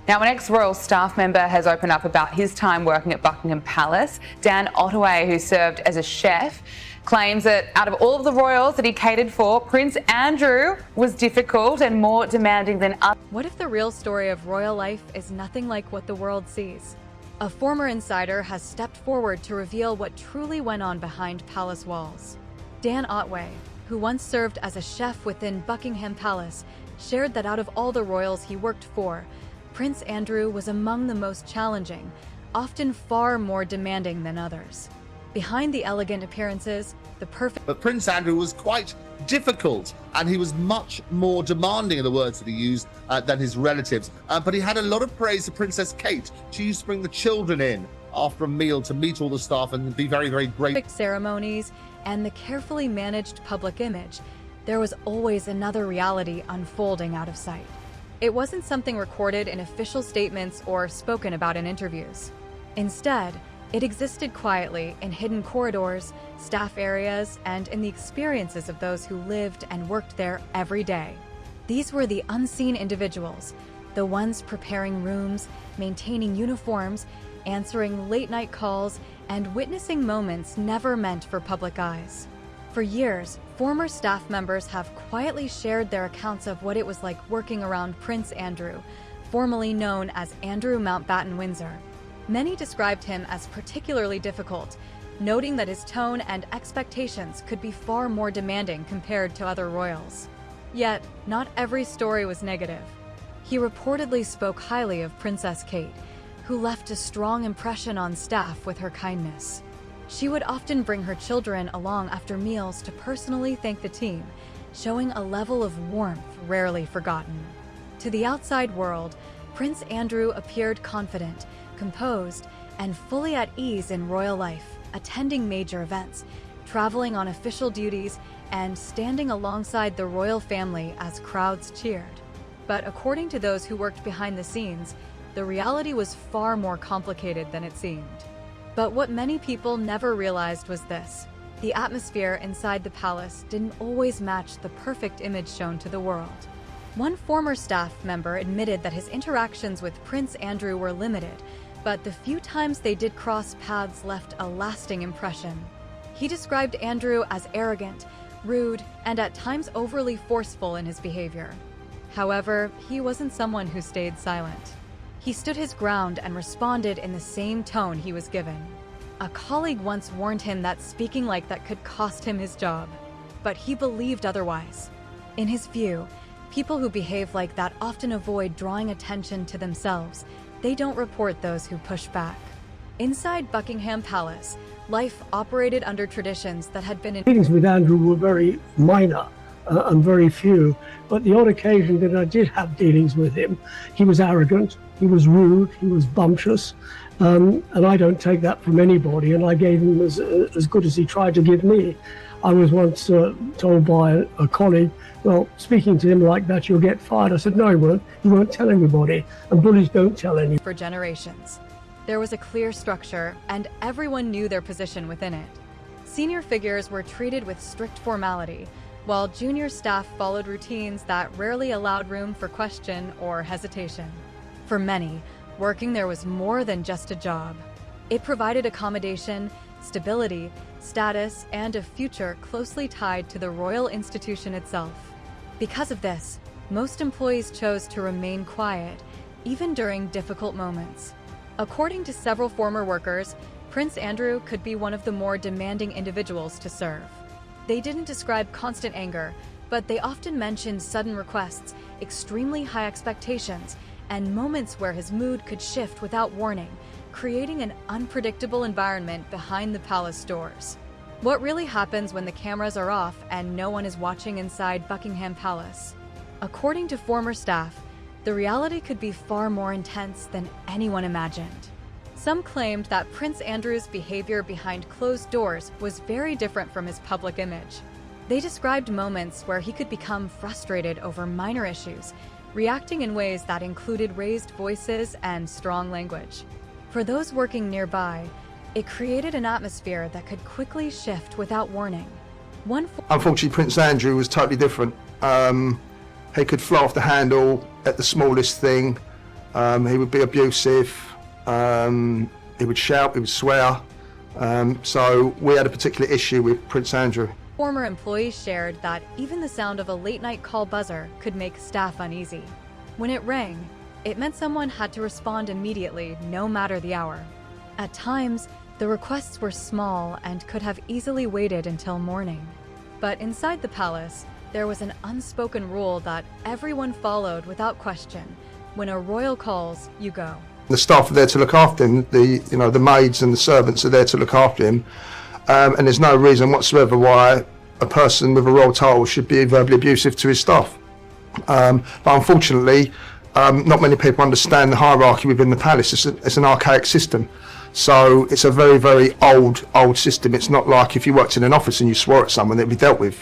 Now, an ex-royal staff member has opened up about his time working at Buckingham Palace. Dan Ottaway, who served as a chef, claims that out of all of the royals that he catered for, Prince Andrew was difficult and more demanding than others. What if the real story of royal life is nothing like what the world sees? A former insider has stepped forward to reveal what truly went on behind palace walls. Dan Ottaway, who once served as a chef within Buckingham Palace, shared that out of all the royals he worked for, Prince Andrew was among the most challenging, often far more demanding than others. Behind the elegant appearances, the perfect... But Prince Andrew was quite difficult, and he was much more demanding in the words that he used than his relatives. But he had a lot of praise for Princess Kate. She used to bring the children in after a meal to meet all the staff and be very, very grateful. Ceremonies and the carefully managed public image, there was always another reality unfolding out of sight. It wasn't something recorded in official statements or spoken about in interviews. Instead, it existed quietly in hidden corridors, staff areas, and in the experiences of those who lived and worked there every day. These were the unseen individuals, the ones preparing rooms, maintaining uniforms, answering late-night calls, and witnessing moments never meant for public eyes. For years, former staff members have quietly shared their accounts of what it was like working around Prince Andrew, formerly known as Andrew Mountbatten Windsor. Many described him as particularly difficult, noting that his tone and expectations could be far more demanding compared to other royals. Yet, not every story was negative. He reportedly spoke highly of Princess Kate, who left a strong impression on staff with her kindness. She would often bring her children along after meals to personally thank the team, showing a level of warmth rarely forgotten. To the outside world, Prince Andrew appeared confident, composed, and fully at ease in royal life, attending major events, traveling on official duties, and standing alongside the royal family as crowds cheered. But according to those who worked behind the scenes, the reality was far more complicated than it seemed. But what many people never realized was this: the atmosphere inside the palace didn't always match the perfect image shown to the world. One former staff member admitted that his interactions with Prince Andrew were limited, but the few times they did cross paths left a lasting impression. He described Andrew as arrogant, rude, and at times overly forceful in his behavior. However, he wasn't someone who stayed silent. He stood his ground and responded in the same tone he was given. A colleague once warned him that speaking like that could cost him his job, but he believed otherwise. In his view, people who behave like that often avoid drawing attention to themselves. They don't report those who push back. Inside Buckingham Palace, life operated under traditions that had been in... Meetings with Andrew were very minor and very few, but the odd occasion that I did have dealings with him, he was arrogant, he was rude, he was bumptious, and I don't take that from anybody, and I gave him as good as he tried to give me. I was once told by a colleague, well, speaking to him like that, you'll get fired. I said, no, he won't tell anybody, and bullies don't tell anybody. For generations. There was a clear structure, and everyone knew their position within it. Senior figures were treated with strict formality, while junior staff followed routines that rarely allowed room for question or hesitation. For many, working there was more than just a job. It provided accommodation, stability, status, and a future closely tied to the royal institution itself. Because of this, most employees chose to remain quiet, even during difficult moments. According to several former workers, Prince Andrew could be one of the more demanding individuals to serve. They didn't describe constant anger, but they often mentioned sudden requests, extremely high expectations, and moments where his mood could shift without warning, creating an unpredictable environment behind the palace doors. What really happens when the cameras are off and no one is watching inside Buckingham Palace? According to former staff, the reality could be far more intense than anyone imagined. Some claimed that Prince Andrew's behavior behind closed doors was very different from his public image. They described moments where he could become frustrated over minor issues, reacting in ways that included raised voices and strong language. For those working nearby, it created an atmosphere that could quickly shift without warning. Unfortunately, Prince Andrew was totally different. He could fly off the handle at the smallest thing. He would be abusive. He would shout. He would swear. So we had a particular issue with Prince Andrew. Former employees shared that even the sound of a late-night call buzzer could make staff uneasy. When it rang, it meant someone had to respond immediately, no matter the hour. At times, the requests were small and could have easily waited until morning. But inside the palace, there was an unspoken rule that everyone followed without question. When a royal calls, you go. The staff are there to look after him. The maids and the servants are there to look after him. And there's no reason whatsoever why a person with a royal title should be verbally abusive to his staff. But unfortunately, not many people understand the hierarchy within the palace. It's an archaic system. So it's a very, very old system. It's not like if you worked in an office and you swore at someone, it'd be dealt with.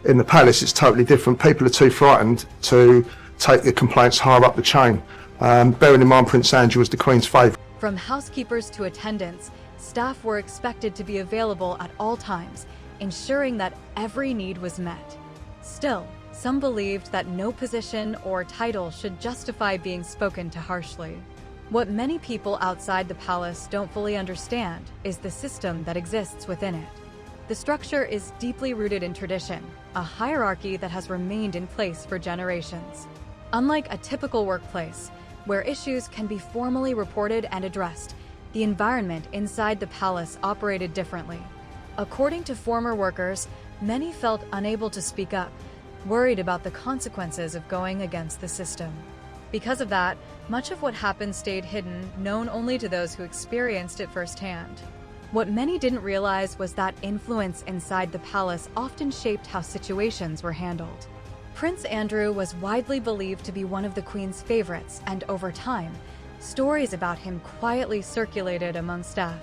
In the palace, it's totally different. People are too frightened to take the complaints higher up the chain. Bearing in mind Prince Andrew was the Queen's favourite. From housekeepers to attendants, staff were expected to be available at all times, ensuring that every need was met. Still, some believed that no position or title should justify being spoken to harshly. What many people outside the palace don't fully understand is the system that exists within it. The structure is deeply rooted in tradition, a hierarchy that has remained in place for generations. Unlike a typical workplace, where issues can be formally reported and addressed, the environment inside the palace operated differently. According to former workers, many felt unable to speak up, worried about the consequences of going against the system. Because of that, much of what happened stayed hidden, known only to those who experienced it firsthand. What many didn't realize was that influence inside the palace often shaped how situations were handled. Prince Andrew was widely believed to be one of the Queen's favorites, and over time, stories about him quietly circulated among staff.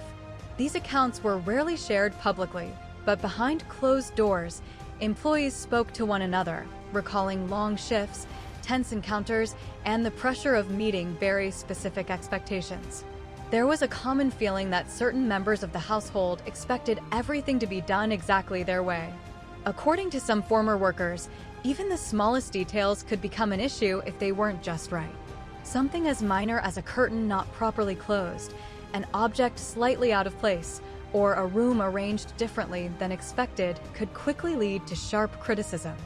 These accounts were rarely shared publicly, but behind closed doors, employees spoke to one another, recalling long shifts, tense encounters, and the pressure of meeting very specific expectations. There was a common feeling that certain members of the household expected everything to be done exactly their way. According to some former workers, even the smallest details could become an issue if they weren't just right. Something as minor as a curtain not properly closed, an object slightly out of place, or a room arranged differently than expected could quickly lead to sharp criticism.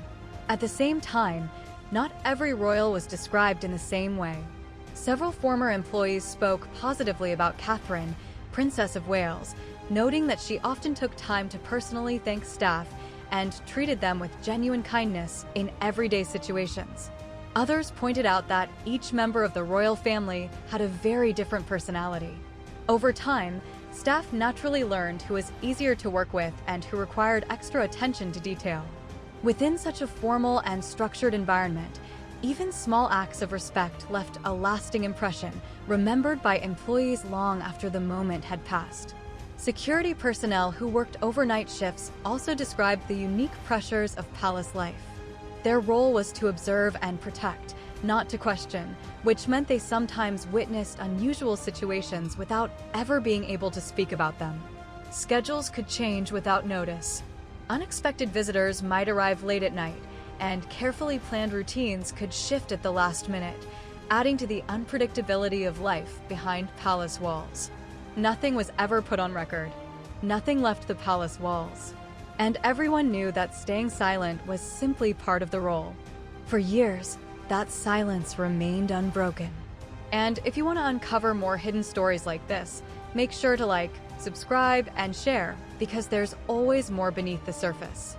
At the same time, not every royal was described in the same way. Several former employees spoke positively about Catherine, Princess of Wales, noting that she often took time to personally thank staff and treated them with genuine kindness in everyday situations. Others pointed out that each member of the royal family had a very different personality. Over time, staff naturally learned who was easier to work with and who required extra attention to detail. Within such a formal and structured environment, even small acts of respect left a lasting impression, remembered by employees long after the moment had passed. Security personnel who worked overnight shifts also described the unique pressures of palace life. Their role was to observe and protect, not to question, which meant they sometimes witnessed unusual situations without ever being able to speak about them. Schedules could change without notice. Unexpected visitors might arrive late at night, and carefully planned routines could shift at the last minute, adding to the unpredictability of life behind palace walls. Nothing was ever put on record. Nothing left the palace walls. And everyone knew that staying silent was simply part of the role. For years, that silence remained unbroken. And if you want to uncover more hidden stories like this, make sure to like, subscribe, and share, because there's always more beneath the surface.